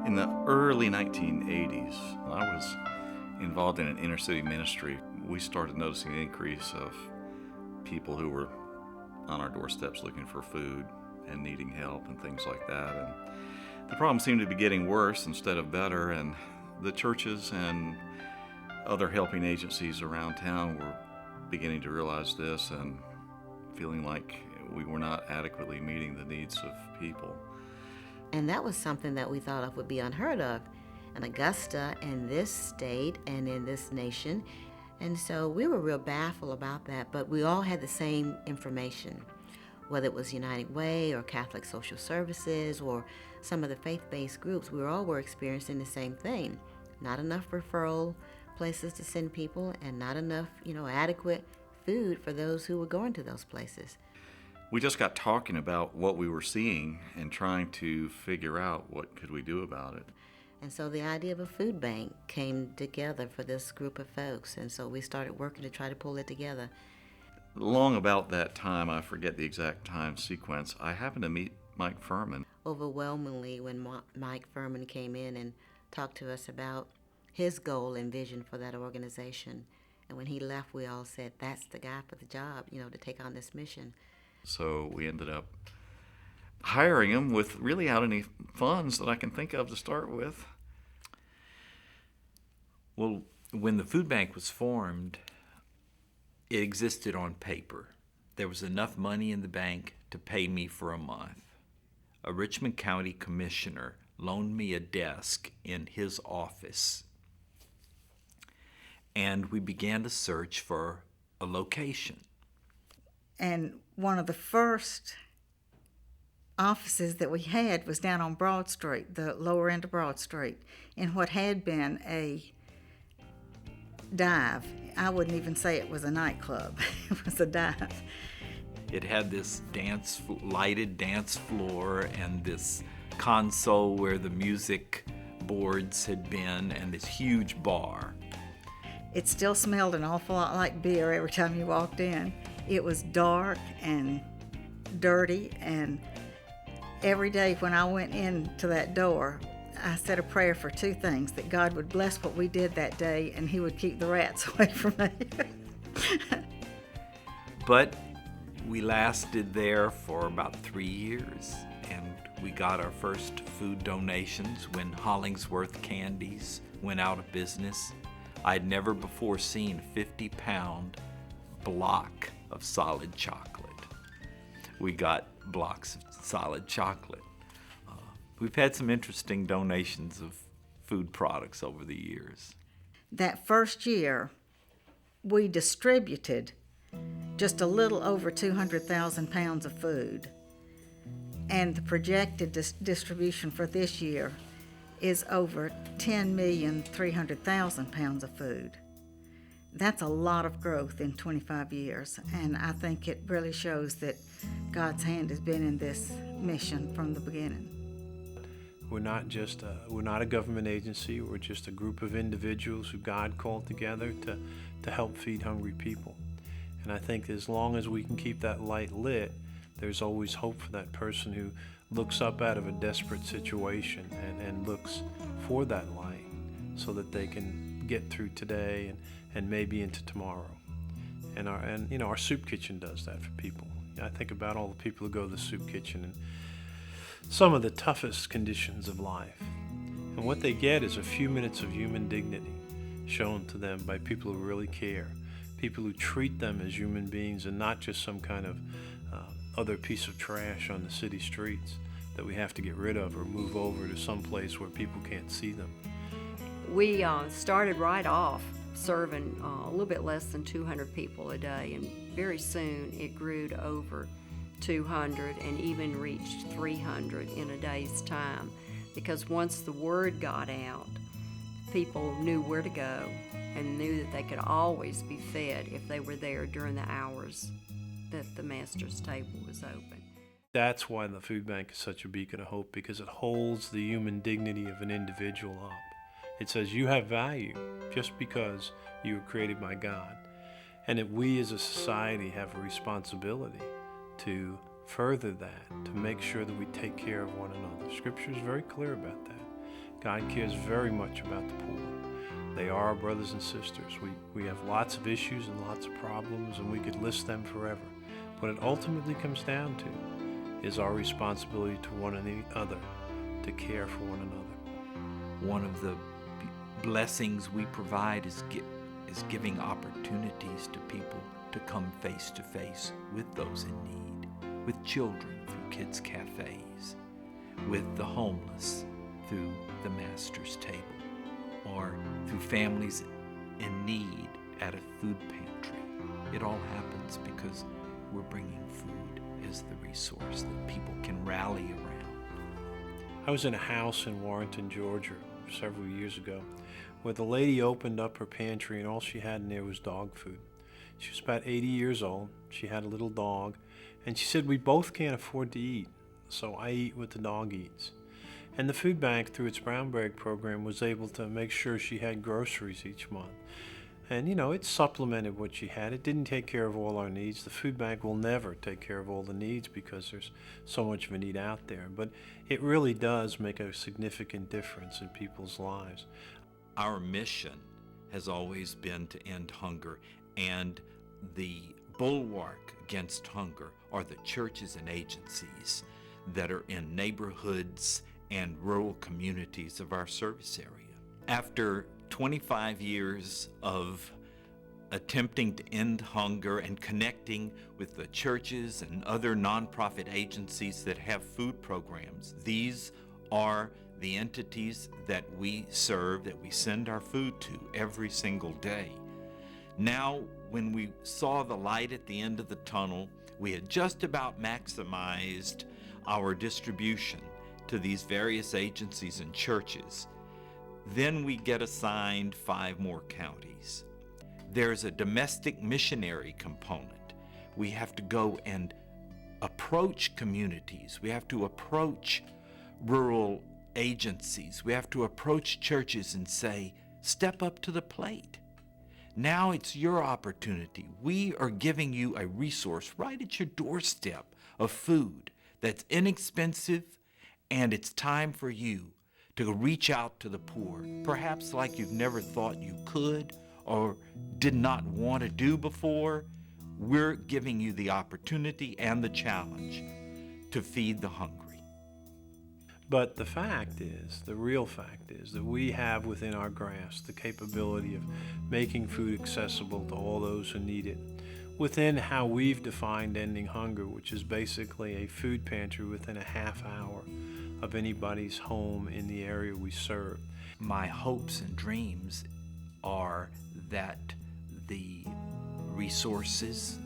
In the early 1980s, I was involved in an inner city ministry. We started noticing an increase of people who were on our doorsteps looking for food and needing help and things like that. And the problem seemed to be getting worse instead of better, and the churches and other helping agencies around town were beginning to realize this and feeling like we were not adequately meeting the needs of people. And that was something that we thought of would be unheard of in Augusta, in this state, and in this nation. And so we were real baffled about that, but we all had the same information, whether it was United Way or Catholic Social Services or some of the faith-based groups. We all were experiencing the same thing. Not enough referral places to send people, and not enough, adequate food for those who were going to those places. We just got talking about what we were seeing and trying to figure out what could we do about it. And so the idea of a food bank came together for this group of folks, and so we started working to try to pull it together. Long about that time, I forget the exact time sequence, I happened to meet Mike Furman. Overwhelmingly, when Mike Furman came in and talked to us about his goal and vision for that organization, and when he left, we all said, that's the guy for the job, to take on this mission. So we ended up hiring him with really out any funds that I can think of to start with. Well, when the food bank was formed, it existed on paper. There was enough money in the bank to pay me for a month. A Richmond County commissioner loaned me a desk in his office, and we began to search for a location. And one of the first offices that we had was down on Broad Street, the lower end of Broad Street, in what had been a dive. I wouldn't even say it was a nightclub. It was a dive. It had this lighted dance floor and this console where the music boards had been, and this huge bar. It still smelled an awful lot like beer every time you walked in. It was dark and dirty, and every day when I went into that door, I said a prayer for two things: that God would bless what we did that day, and He would keep the rats away from me. But we lasted there for about 3 years, and we got our first food donations when Hollingsworth Candies went out of business. I'd never before seen a 50-pound block of solid chocolate. We got blocks of solid chocolate. We've had some interesting donations of food products over the years. That first year, we distributed just a little over 200,000 pounds of food. And the projected distribution for this year is over 10,300,000 pounds of food. That's a lot of growth in 25 years, and I think it really shows that God's hand has been in this mission from the beginning. We're not a government agency. We're just a group of individuals who God called together to help feed hungry people. And I think as long as we can keep that light lit, there's always hope for that person who looks up out of a desperate situation and looks for that light so that they can get through today and maybe into tomorrow. And our soup kitchen does that for people. I think about all the people who go to the soup kitchen and some of the toughest conditions of life. And what they get is a few minutes of human dignity shown to them by people who really care, people who treat them as human beings and not just some kind of other piece of trash on the city streets that we have to get rid of or move over to some place where people can't see them. We started right off serving a little bit less than 200 people a day, and very soon it grew to over 200 and even reached 300 in a day's time, because once the word got out, people knew where to go and knew that they could always be fed if they were there during the hours that the Master's table was open. That's why the food bank is such a beacon of hope, because it holds the human dignity of an individual up. It says you have value just because you were created by God, and that we as a society have a responsibility to further that, to make sure that we take care of one another. Scripture is very clear about that. God cares very much about the poor. They are our brothers and sisters. We have lots of issues and lots of problems, and we could list them forever. What it ultimately comes down to is our responsibility to one another, to care for one another. One of the blessings we provide is giving opportunities to people to come face to face with those in need, with children through kids' cafes, with the homeless through the Master's Table, or through families in need at a food pantry. It all happens because we're bringing food as the resource that people can rally around. I was in a house in Warrenton, Georgia, several years ago, where the lady opened up her pantry and all she had in there was dog food. She was about 80 years old. She had a little dog, and she said, "We both can't afford to eat, so I eat what the dog eats." And the food bank, through its Brown Bag program, was able to make sure she had groceries each month. And, it supplemented what she had. It didn't take care of all our needs. The food bank will never take care of all the needs because there's so much of a need out there. But it really does make a significant difference in people's lives. Our mission has always been to end hunger, and the bulwark against hunger are the churches and agencies that are in neighborhoods and rural communities of our service area. After 25 years of attempting to end hunger and connecting with the churches and other nonprofit agencies that have food programs, these are the entities that we serve, that we send our food to every single day. Now, when we saw the light at the end of the tunnel, we had just about maximized our distribution to these various agencies and churches. Then we get assigned 5 more counties. There's a domestic missionary component. We have to go and approach communities. We have to approach rural agencies. We have to approach churches and say, step up to the plate. Now it's your opportunity. We are giving you a resource right at your doorstep of food that's inexpensive, and it's time for you to reach out to the poor, perhaps like you've never thought you could or did not want to do before. We're giving you the opportunity and the challenge to feed the hungry. But the real fact is that we have within our grasp the capability of making food accessible to all those who need it, within how we've defined ending hunger, which is basically a food pantry within a half hour of anybody's home in the area we serve. My hopes and dreams are that the resources,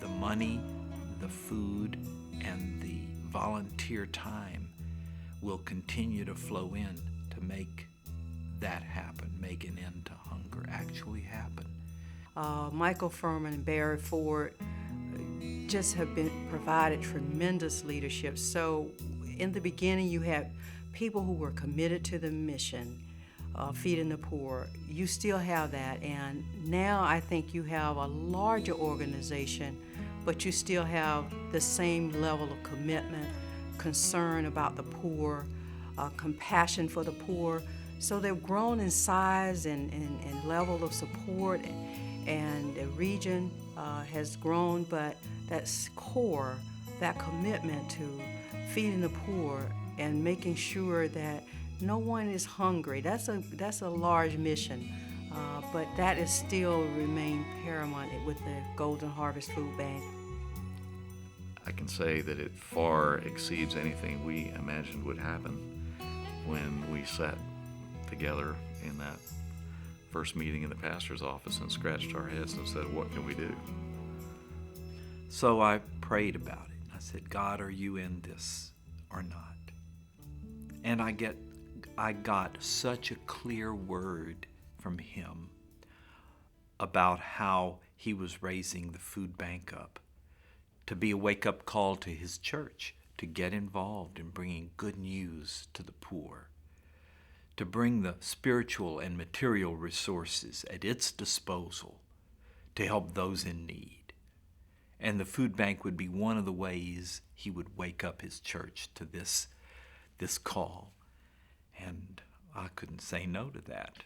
the money, the food, and the volunteer time will continue to flow in to make that happen, make an end to hunger actually happen. Michael Furman and Barry Ford just have been provided tremendous leadership. So in the beginning, you had people who were committed to the mission, feeding the poor. You still have that, and now I think you have a larger organization, but you still have the same level of commitment, concern about the poor, compassion for the poor. So they've grown in size and level of support, and the region has grown, but that's core, that commitment to feeding the poor and making sure that no one is hungry. That's a large mission, but that is still remain paramount with the Golden Harvest Food Bank. I can say that it far exceeds anything we imagined would happen when we sat together in that first meeting in the pastor's office and scratched our heads and said, what can we do? So I prayed about it. I said, God, are you in this or not? And I got such a clear word from him about how he was raising the food bank up to be a wake-up call to his church, to get involved in bringing good news to the poor, to bring the spiritual and material resources at its disposal to help those in need. And the food bank would be one of the ways he would wake up his church to this call. And I couldn't say no to that.